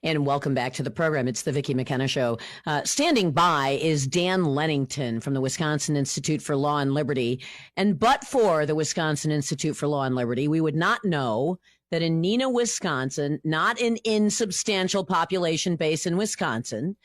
And welcome back to the program. It's the Vicki McKenna Show. Standing by is Dan Lennington from the Wisconsin Institute for Law and Liberty. And but for the Wisconsin Institute for Law and Liberty, we would not know that in Neenah, Wisconsin, not an insubstantial population base in Wisconsin,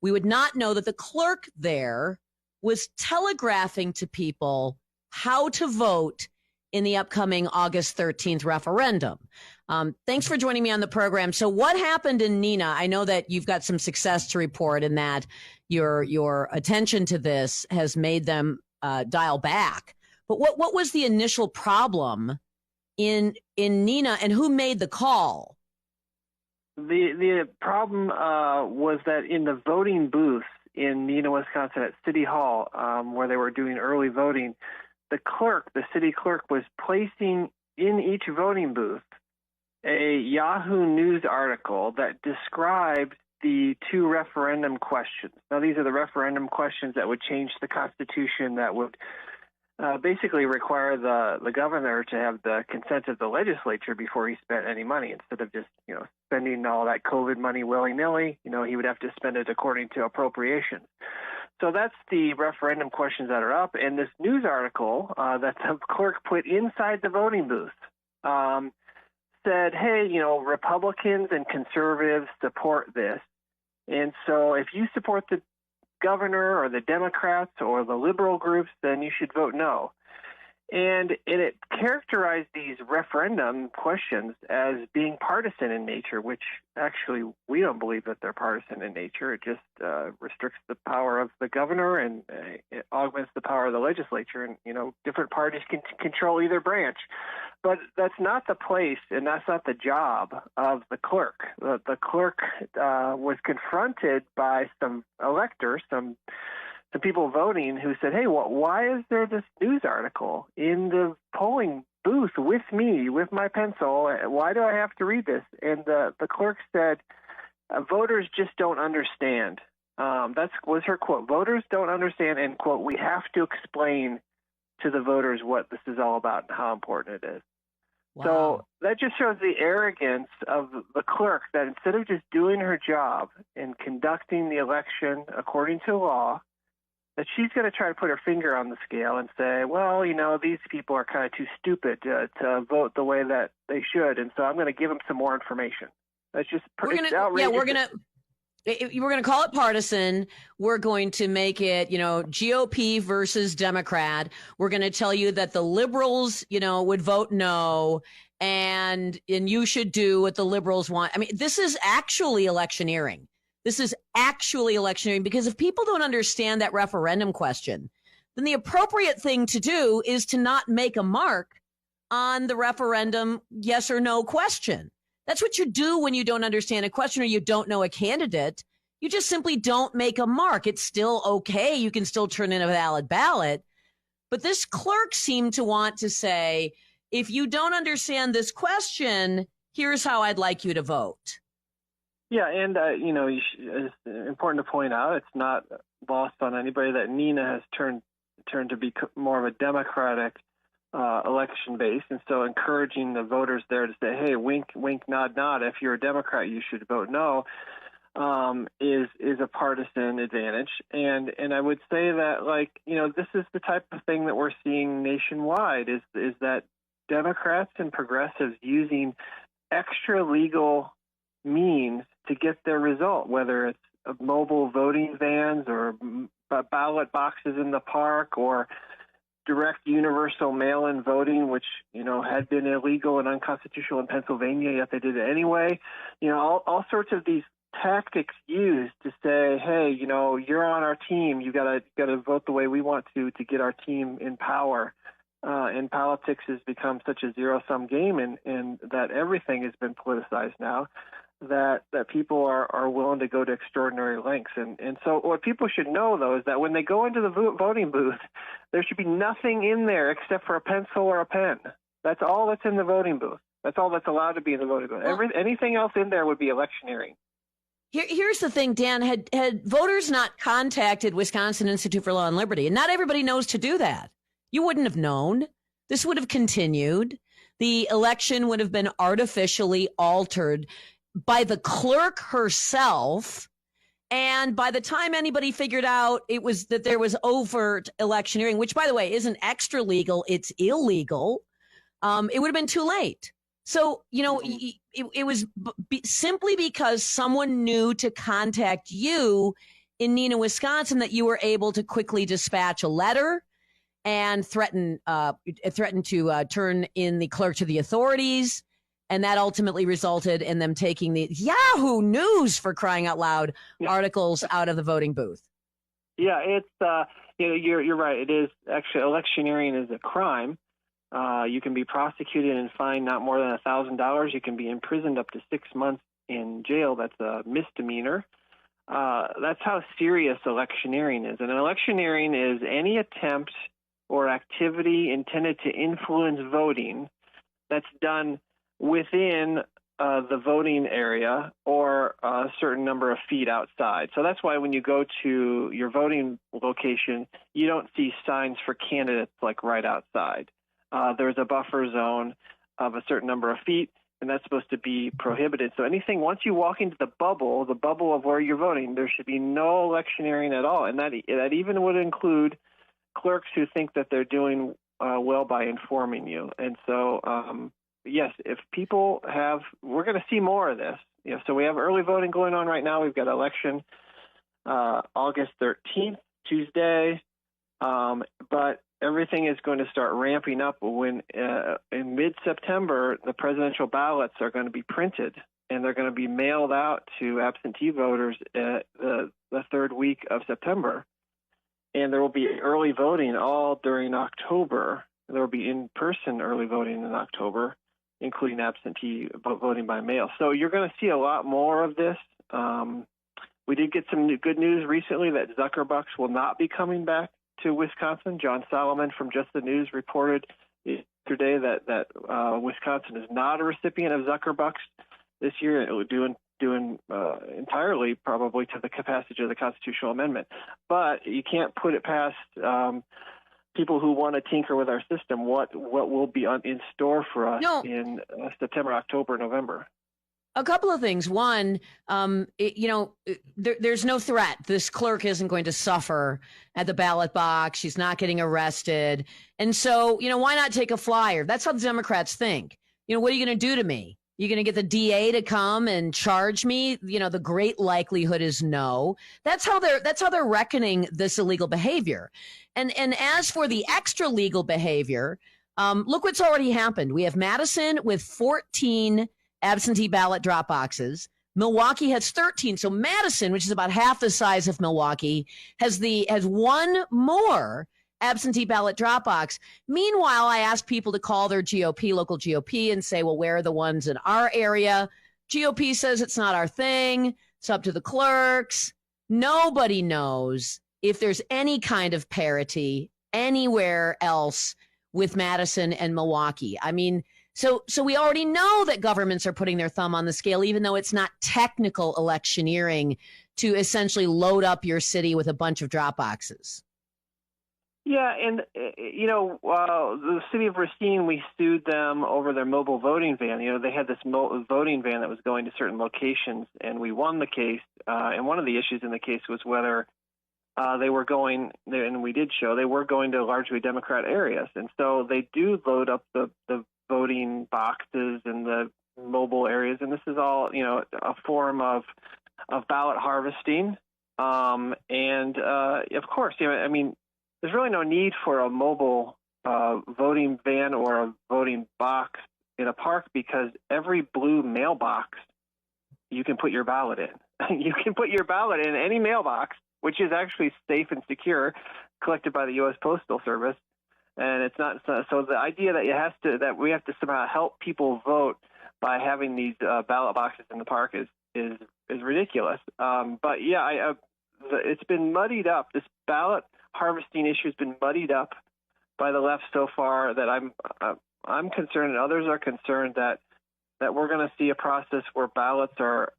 we would not know that the clerk there was telegraphing to people how to vote in the upcoming August 13th referendum. Thanks for joining me on the program. So what happened in Neenah? I know that you've got some success to report and that your attention to this has made them dial back. But what was the initial problem in Neenah, and who made the call? The problem was that in the voting booth in Neenah, Wisconsin at City Hall, where they were doing early voting, the city clerk, was placing in each voting booth a Yahoo News article that described the two referendum questions. Now, these are the referendum questions that would change the Constitution, that would basically require the governor to have the consent of the legislature before he spent any money, instead of just spending all that COVID money willy-nilly. He would have to spend it according to appropriations. So that's the referendum questions that are up. And this news article that the clerk put inside the voting booth said, hey, Republicans and conservatives support this. And so if you support the governor or the Democrats or the liberal groups, then you should vote no. And it characterized these referendum questions as being partisan in nature, which actually we don't believe that they're partisan in nature. It just restricts the power of the governor and it augments the power of the legislature. And, different parties can control either branch. But that's not the place and that's not the job of the clerk. The clerk was confronted by some electors, some people voting, who said, hey, why is there this news article in the polling booth with me, with my pencil? Why do I have to read this? And the clerk said, voters just don't understand. That was her quote. Voters don't understand, and, quote, we have to explain to the voters what this is all about and how important it is. Wow. So that just shows the arrogance of the clerk, that instead of just doing her job and conducting the election according to law, that she's going to try to put her finger on the scale and say, well, these people are kind of too stupid to vote the way that they should, and so I'm going to give them some more information. That's just outrageous. Yeah, we're going to call it partisan. We're going to make it, GOP versus Democrat. We're going to tell you that the liberals, would vote no, and you should do what the liberals want. I mean, this is actually electioneering. This is actually electioneering, because if people don't understand that referendum question, then the appropriate thing to do is to not make a mark on the referendum yes or no question. That's what you do when you don't understand a question or you don't know a candidate. You just simply don't make a mark. It's still okay. You can still turn in a valid ballot. But this clerk seemed to want to say, if you don't understand this question, here's how I'd like you to vote. Yeah, and, it's important to point out, it's not lost on anybody that Neenah has turned to be more of a Democratic election base, and so encouraging the voters there to say, hey, wink, wink, nod, nod, if you're a Democrat, you should vote no, is a partisan advantage. And I would say that, this is the type of thing that we're seeing nationwide, is that Democrats and progressives using extra legal means to get their result, whether it's mobile voting vans or ballot boxes in the park or direct universal mail-in voting, which, had been illegal and unconstitutional in Pennsylvania, yet they did it anyway. All sorts of these tactics used to say, hey, you're on our team. You got to vote the way we want to get our team in power. And politics has become such a zero-sum game, and that everything has been politicized now, that people are willing to go to extraordinary lengths. And so what people should know, though, is that when they go into the voting booth, there should be nothing in there except for a pencil or a pen. That's all that's in the voting booth. That's all that's allowed to be in the voting booth. Anything else in there would be electioneering. Here's the thing, Dan. Had voters not contacted Wisconsin Institute for Law and Liberty, and not everybody knows to do that, you wouldn't have known. This would have continued. The election would have been artificially altered. by the clerk herself. And by the time anybody figured out it was that there was overt electioneering, which, by the way, isn't extra legal, it's illegal, it would have been too late. So, it was simply because someone knew to contact you in Neenah, Wisconsin, that you were able to quickly dispatch a letter and threaten to turn in the clerk to the authorities. And that ultimately resulted in them taking the Yahoo News, for crying out loud, articles out of the voting booth. Yeah, it's you're right. It is actually, electioneering is a crime. You can be prosecuted and fined not more than $1,000. You can be imprisoned up to 6 months in jail. That's a misdemeanor. That's how serious electioneering is. And electioneering is any attempt or activity intended to influence voting that's done within the voting area or a certain number of feet outside. So that's why when you go to your voting location, you don't see signs for candidates like right outside. There's a buffer zone of a certain number of feet, and that's supposed to be prohibited. So anything, once you walk into the bubble of where you're voting, there should be no electioneering at all. And that even would include clerks who think that they're doing well by informing you. And so, yes, if people we're going to see more of this. So we have early voting going on right now. We've got election August 13th, Tuesday. But everything is going to start ramping up when in mid-September, the presidential ballots are going to be printed, and they're going to be mailed out to absentee voters the third week of September. And there will be early voting all during October. There will be in-person early voting in October, including absentee voting by mail. So you're going to see a lot more of this. We did get some good news recently that Zuckerbucks will not be coming back to Wisconsin. John Solomon from Just the News reported yesterday that Wisconsin is not a recipient of Zuckerbucks this year, doing entirely probably to the passage of the constitutional amendment. But you can't put it past people who want to tinker with our system what will be in store for us in September, October, November. A couple of things. One, there's no threat. This clerk isn't going to suffer at the ballot box. She's not getting arrested. And so, why not take a flyer? That's how the Democrats think. What are you going to do to me? You're going to get the DA to come and charge me? The great likelihood is no. That's how they're reckoning this illegal behavior. And as for the extra legal behavior, look what's already happened. We have Madison with 14 absentee ballot drop boxes. Milwaukee has 13. So Madison, which is about half the size of Milwaukee, has one more absentee ballot drop box. Meanwhile, I asked people to call their local GOP, and say, well, where are the ones in our area? GOP says it's not our thing. It's up to the clerks. Nobody knows if there's any kind of parity anywhere else with Madison and Milwaukee. I mean, so we already know that governments are putting their thumb on the scale, even though it's not technical electioneering to essentially load up your city with a bunch of drop boxes. Yeah, and, the city of Racine, we sued them over their mobile voting van. They had this voting van that was going to certain locations, and we won the case. And one of the issues in the case was whether they were going, and we did show, they were going to largely Democrat areas. And so they do load up the voting boxes and the mobile areas. And this is all, a form of ballot harvesting. And of course, there's really no need for a mobile voting van or a voting box in a park, because every blue mailbox you can put your ballot in. You can put your ballot in any mailbox, which is actually safe and secure, collected by the U.S. Postal Service. And it's not so. The idea that we have to somehow help people vote by having these ballot boxes in the park is ridiculous. But yeah, it's been muddied up. This ballot harvesting issue has been muddied up by the left so far that I'm concerned, and others are concerned that we're going to see a process where ballots are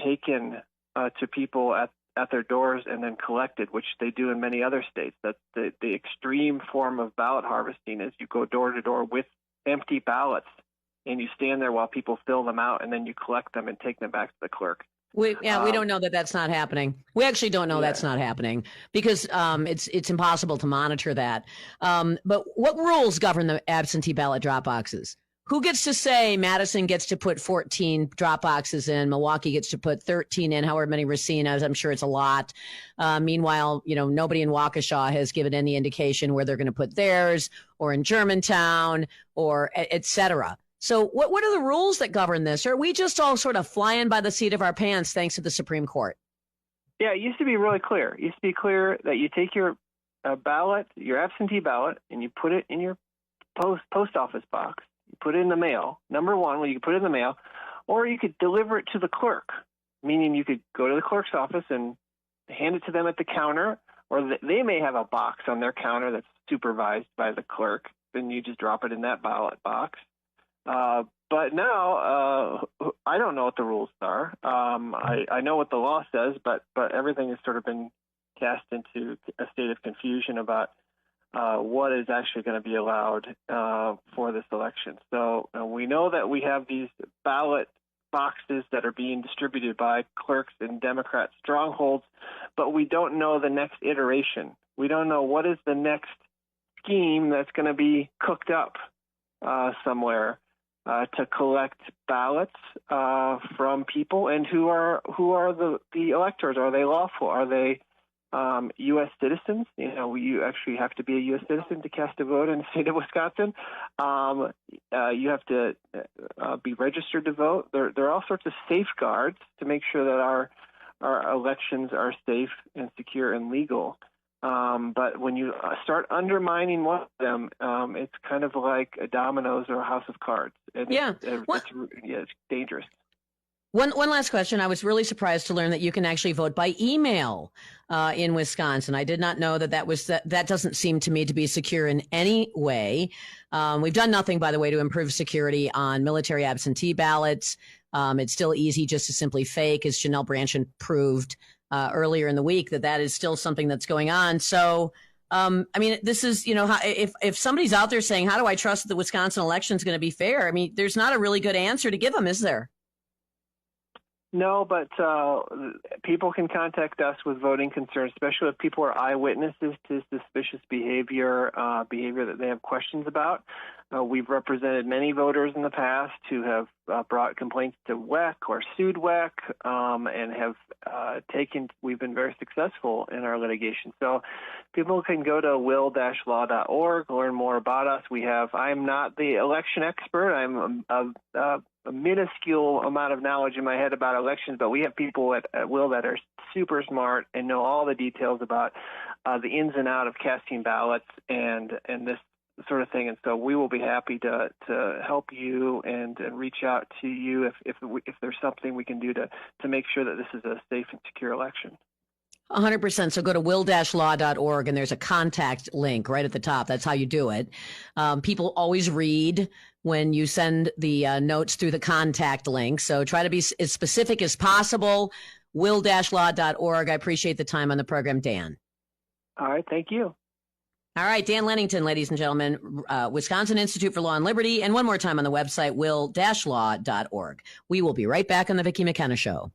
taken to people at their doors and then collected, which they do in many other states. That's the extreme form of ballot harvesting, is you go door to door with empty ballots and you stand there while people fill them out, and then you collect them and take them back to the clerk. We don't know that that's not happening. We actually don't know that's not happening because it's impossible to monitor that. But what rules govern the absentee ballot drop boxes? Who gets to say Madison gets to put 14 drop boxes in, Milwaukee gets to put 13 in, however many Racinas? I'm sure it's a lot. Meanwhile, nobody in Waukesha has given any indication where they're going to put theirs, or in Germantown, or et cetera. So what are the rules that govern this? Or are we just all sort of flying by the seat of our pants thanks to the Supreme Court? Yeah, it used to be really clear. It used to be clear that you take your ballot, your absentee ballot, and you put it in your post office box. You put it in the mail. Number one, you could put it in the mail, or you could deliver it to the clerk, meaning you could go to the clerk's office and hand it to them at the counter, or they may have a box on their counter that's supervised by the clerk. Then you just drop it in that ballot box. But now I don't know what the rules are. I know what the law says, but everything has sort of been cast into a state of confusion about what is actually going to be allowed for this election. So we know that we have these ballot boxes that are being distributed by clerks in Democrat strongholds, but we don't know the next iteration. We don't know what is the next scheme that's going to be cooked up somewhere to collect ballots from people, and who are the electors? Are they lawful? Are they U.S. citizens? You actually have to be a U.S. citizen to cast a vote in the state of Wisconsin. You have to be registered to vote. There are all sorts of safeguards to make sure that our elections are safe and secure and legal. But when you start undermining one of them, it's kind of like a dominoes or a house of cards. And it's dangerous. One last question. I was really surprised to learn that you can actually vote by email in Wisconsin. I did not know that doesn't seem to me to be secure in any way. We've done nothing, by the way, to improve security on military absentee ballots. It's still easy just to simply fake, as Janelle Branchen proved earlier in the week, that is still something that's going on. So, this is, if somebody's out there saying, how do I trust that the Wisconsin election is going to be fair? There's not a really good answer to give them, is there? No, but people can contact us with voting concerns, especially if people are eyewitnesses to suspicious behavior that they have questions about. We've represented many voters in the past who have brought complaints to WEC or sued WEC and have we've been very successful in our litigation. So people can go to will-law.org, learn more about us. I'm not the election expert. I'm a minuscule amount of knowledge in my head about elections, but we have people at Will that are super smart and know all the details about the ins and outs of casting ballots and this sort of thing. And so we will be happy to help you and reach out to you if there's something we can do to make sure that this is a safe and secure election. 100%. So go to will-law.org and there's a contact link right at the top. That's how you do it. People always read when you send the notes through the contact link. So try to be as specific as possible. will-law.org. I appreciate the time on the program, Dan. All right. Thank you. All right. Dan Lennington, ladies and gentlemen, Wisconsin Institute for Law and Liberty. And one more time on the website, will-law.org. We will be right back on the Vicki McKenna Show.